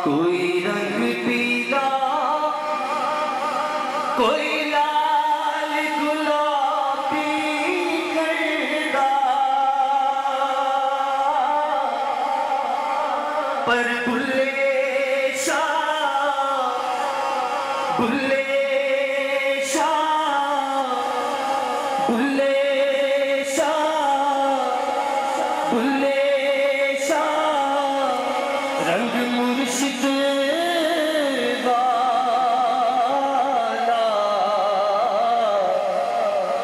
कोई रंग पीला, कोई लाल गुलाबी करदा, पर बुल्ले शाह, बुल्ले शाह, बुल्ले शाह, बुल्ले रंग मुर्शिद वाला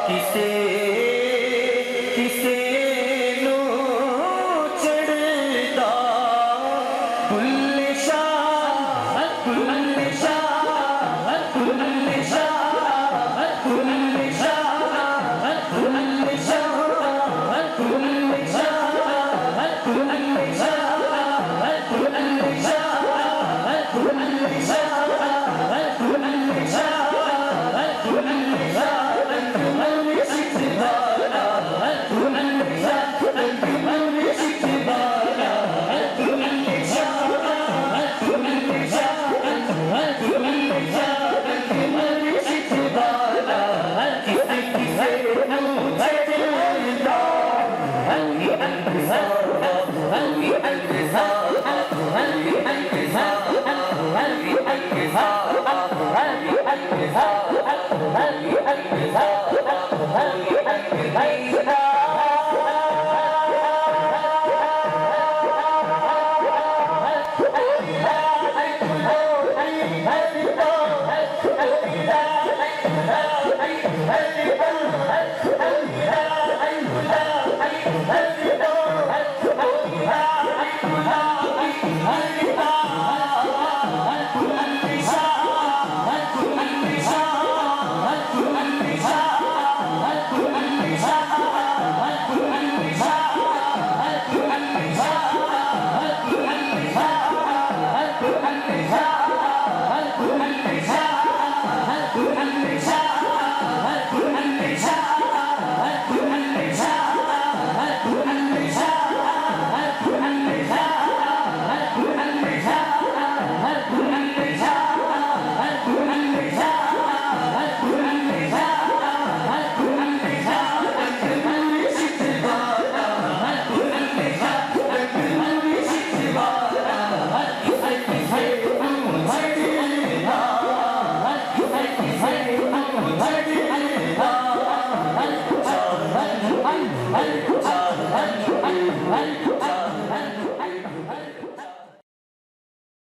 किसे किसे नो चढ़दा, बुल्ले शाह, बुल्ले शाह, बुल्ले शाह, बुल्ले शाह, बुल्ले शाह, बुल्ले शाह, बुल्ले शाह। Hey!